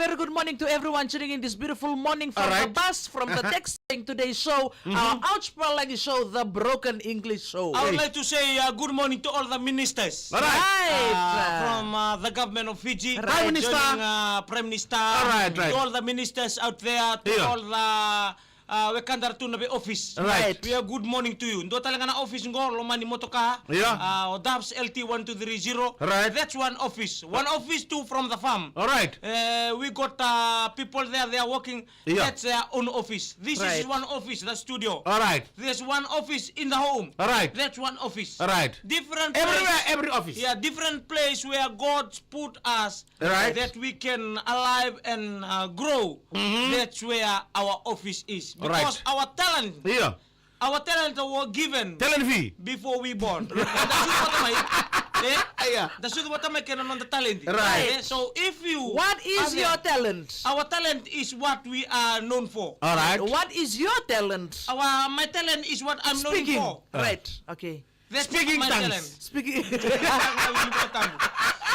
very good morning to everyone tuning in this beautiful morning from the bus, from the Texting Today show, our Outsparlagi show, the Broken English show. I would like to say good morning to all the ministers. From the government of Fiji. Prime Minister. Prime Minister. To all the ministers out there, to all the Wekandar Tunabe office. We are good morning to you. Ndo talaga na office ngo lomani motoka. DAPS LT 1230. That's one office. One office too from the farm. We got people there. They are working. That's their own office. This is one office. The studio. There's one office in the home. That's one office. Different everywhere, every office. Yeah, different place where God put us that we can alive and grow. That's where our office is. Because our talent, our talent were given before we born. That's what I can on the talent. So if you, what is your talent? Our talent is what we are known for. What is your talent? My talent is what I'm known for. Okay. That's Speaking my tongues. talent. Speaking.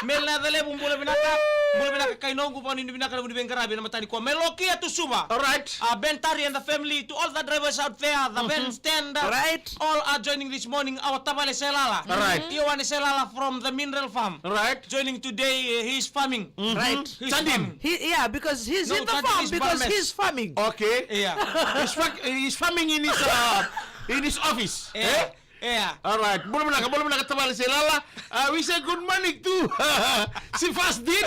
Mela dale bumbula binaka kainongu pa nini binaka na bengarabi na matani ko melokia to suba. Bentari and the family, to all the drivers out there, the van stand, all are joining this morning. Our Tabale Selala, Iwan Selala from the mineral farm, joining today. He's farming, He's farming. Because he's in the farm because he's farming. He's farming in his office. Alright, boleh menang tabal selala. We say good morning to si Fasdin.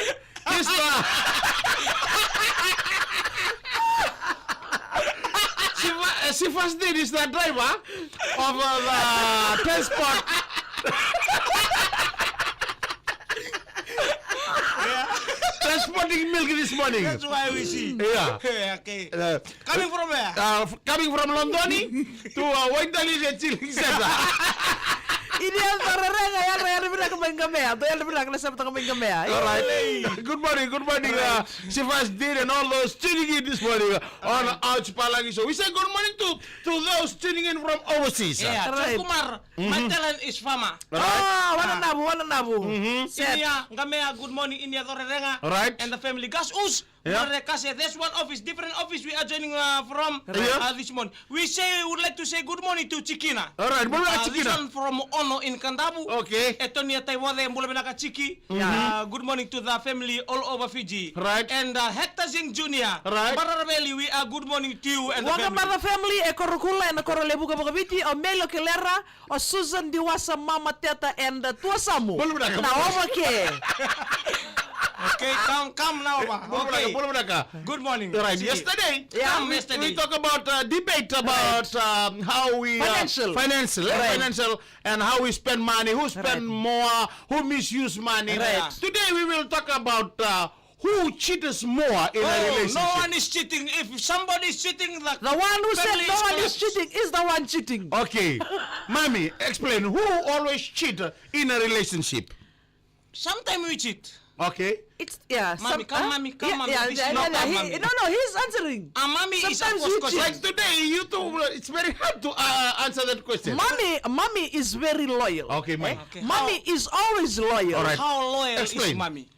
Si Fasdin is the driver of the transport. Transporting milk this morning. That's why we see. Okay. Coming from where? Coming from London to Waitali Chilling Center. Ideal Torrenga yang bilang ke Bengamea, tu yang bilang ke Sabtu ke Bengamea. Good morning, si Fasdin and all those tuning in this morning on Outsparlagi show. We say good morning to those tuning in from overseas. Kumar, my talent is farmer. Wana nabu. Inia, Gamea, good morning, Inia Torrenga, and the family. Gas us. There's one office, different office we are joining from this morning. We would like to say good morning to Chikina. This one from Ono in Kandabu. Etonia Taiwade and Bulabenaka Chiki. Good morning to the family all over Fiji. And Hector Zing Jr. Barabeli, we are good morning to you and the family. Waka family, Ekorukula and Ekorolebuka Bogaviti, or Melo Kelera, or Susan Diwasa Mama Teta and Tuasamu. Now, Okay, come now. Okay. Good morning. Yesterday, we talk about debate about how we financial and how we spend money, who spend more, who misuse money. Today we will talk about who cheats more in a relationship. No one is cheating. If somebody is cheating, the one who said no one is cheating is the one cheating. Okay, Mommy, explain who always cheat in a relationship. Sometimes we cheat. Okay. It's Mommy, mommy. No, he's answering. Mommy sometimes is you like today, you two, it's very hard to answer that question. Mommy is very loyal. Okay, Mommy is always loyal. How loyal is Mommy?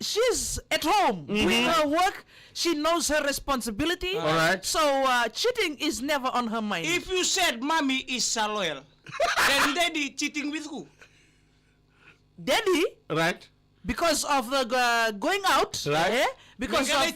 She's at home doing her work. She knows her responsibility. So cheating is never on her mind. If you said Mommy is loyal, then Daddy cheating with who? Daddy? Because of the going out, because of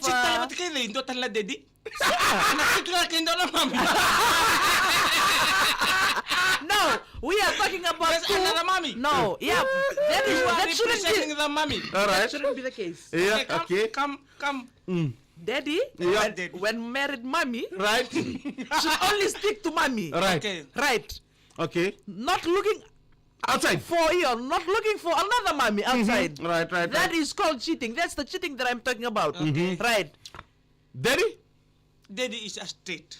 no, we are talking about another mommy. No, that shouldn't be the mommy. That shouldn't be the case. Okay, come. Daddy, when married mommy, should only stick to mommy. Okay. Not looking outside for you, not looking for another mommy outside. That is called cheating. That's the cheating that I'm talking about. Daddy is a straight.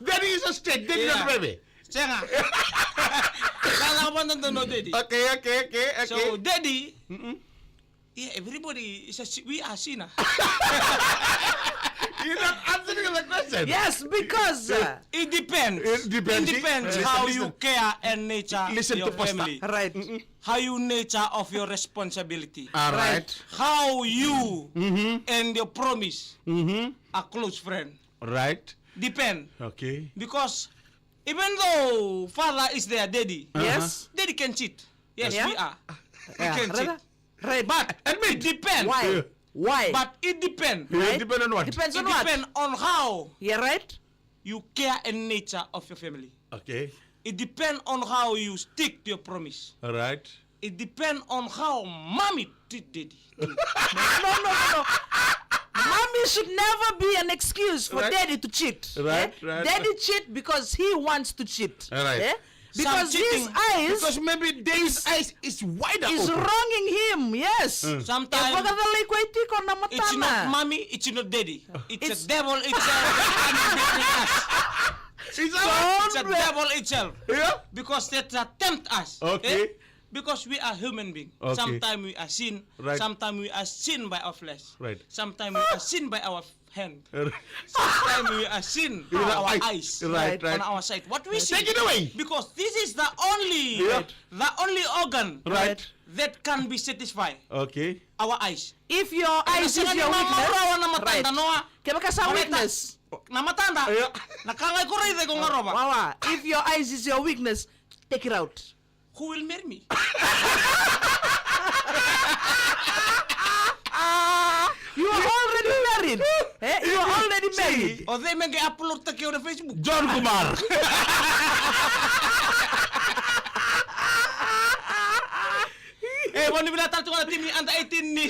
Daddy is a straight. Daddy not baby. Okay. So Daddy, everybody is we are sinner. You're not answering the question. Yes, because It depends. It depends. It depends Listen, how listen. you care and nature Listen your to Costa. family. right. How you nature of your responsibility. All right. How you and your promise a close friend. Right. Depend. Okay. Because even though father is there, daddy, Yes. daddy can cheat. Yes, Yeah. we are. We Yeah, can cheat. right. But it depends. Why? Why? But it depends. It depends on what? Depends It on what? depends on how Yeah, right. you care and nature of your family. Okay. It depends on how you stick to your promise. All right. It depends on how mommy treat daddy. No. Mommy should never be an excuse for Right. daddy to cheat. Right, eh? right. Daddy cheat because he wants to cheat. Right. eh? Because Some his cheating- eyes Because maybe Dave's eyes is wider is open. wronging him. Yes. Sometimes it's not mommy, it's not daddy. It's It's- a devil itself that can be us. It's a devil itself. Yeah. Because that tempt us. Okay. Because we are human beings. Okay. Sometimes we are sin. Right. Sometimes we are sin by our flesh. Right. Sometimes we are sin by our hand. Sometimes we are sin by With our our eyes. Right, On right. our side. What we see. Take it away. Because this is the only Yeah. organ Right. that can be satisfied. Okay. Our eyes. If your eyes is your weakness, right. Kaya kasi weakness. Namatanda. Yeah. Nakangay ko rin kung ngaroba. Wawa, if your eyes is your weakness, take it out. Who will marry me? You are already married. You are already married. O they may upload ta kayo na Facebook. John Kumar. Wala binatang tunga natin ni under 18 ni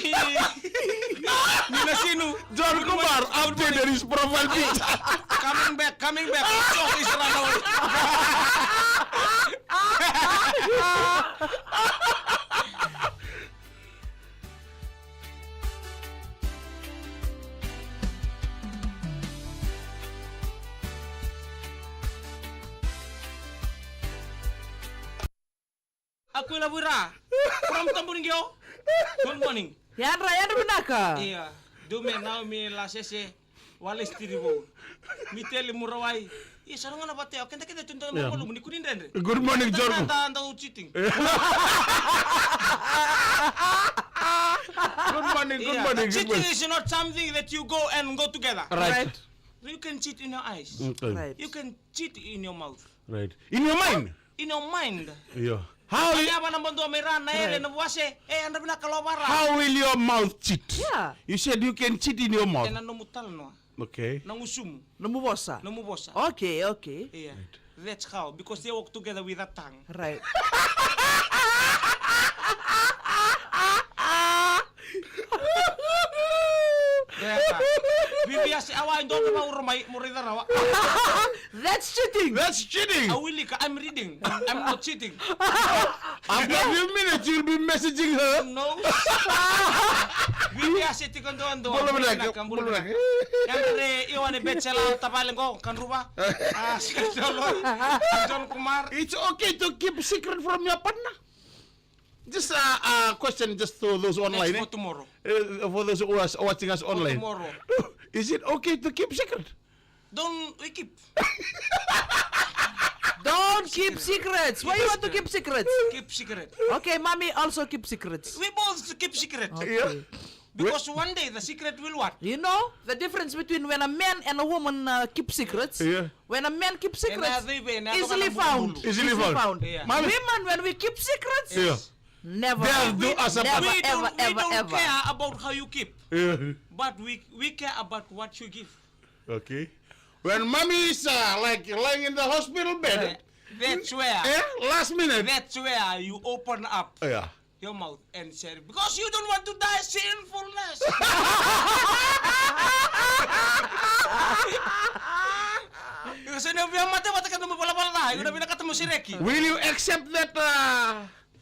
Nasinu. John Kumar updated his profile picture. Coming back. So is run away. Aku Labura from Tamburingyo. Good morning. Yan binaka. Iya, dume now mi la sese wala stiribo. Mi tele murawai. Iya sarang na bate. Kenta kita tuntang Yeah. mo ni kunin den. Good morning, John. Tanda cheating. Good morning. Yeah, cheating is not something that you go together. Right. You can cheat in your eyes. Okay. Right. You can cheat in your mouth. Right. In your mind. In your mind. Yeah. How Kaya ba nang bando may ran na ele na buwase anda bina kalobara. how will your mouth cheat? Yeah. You said you can cheat in your mouth. Nang mutal no. Okay. Nang usum. Numubosa. Numubosa. Okay. Yeah. That's how because they work together with a tongue. Right. Bibiasi awain do ma urmay murida rawa. That's cheating. That's cheating. Awili ka I'm reading. I'm not cheating. After a few minutes, you'll be messaging her. No. Bibiasi ti kan doan do. Belum lagi. Belum lagi. Yang re iwan betsela tapaling ko kan ruba. John Kumar. It's okay to keep secret from your partner. Just a question just to those online. Next for tomorrow. For those who are watching us online. tomorrow. Is it okay to keep secret? Don't we keep. Don't keep secrets. Why you want to keep secrets? Keep secret. Okay, mommy also keep secrets. We both keep secret. Yeah. Because one day the secret will what? You know the difference between when a man and a woman keep secrets? Yeah. When a man keeps secrets, Easily easily found. Easily found. Yeah. Women, when we keep secrets, Yeah. never. They'll do us a never, We ever, don't, we ever, don't ever. care about how you keep, Yeah. but we care about what you give. Okay. When mommy is like lying in the hospital bed, That's where. last minute. That's where you open up Yeah. your mouth and say because you don't want to die sinfulness. Kasi na biya mata ka mo pala na. Ikaw na binakata mo si Reki. Will you accept that?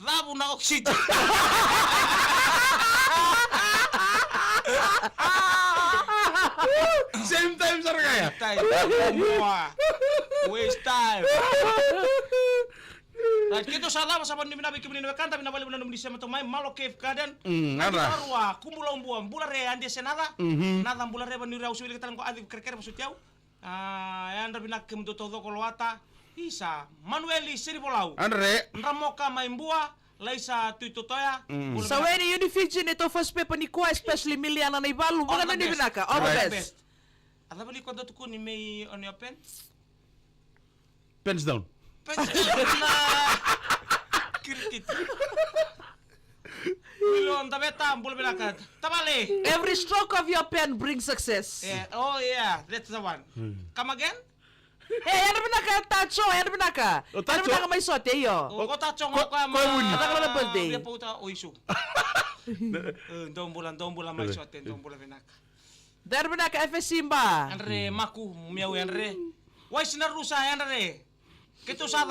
Labo na oxygen. Same time sir kaya? Time. Waste time. Right, kito salah sa ni binabi kami ni kanta binabali na ni sa matumay malo cave garden. Ara. Arwa kumula umbuan bulare ande senada. Nada bulare ba ni raw suwili katan ko adi kerker masutyaw. Anda binak kem do todo kolwata. Isa Manueli Siribolau. Andre. Ramoka maimbua laisa tuitotoya. So when you defeat ito first paper ni Kwa especially Miliana na Ibalu, mga na ni binaka. All the best. Ada bali ko datu ko ni may on your pen. Pens down. Kirkit. Wilon tabeta bul binaka. Tabali. Every stroke of your pen brings success. Yeah. Oh yeah, that's the one. Come again? Yan na binaka, tacho, yan na binaka. Yan na binaka may sote yo. Ko tacho ko ka ma. Ata ka na birthday. Dia puta oisu. Dong bulan may sote, dong bulan binaka. Yan na binaka FS Simba. Andre maku miau Andre. Why sinarusa Andre? Kito sada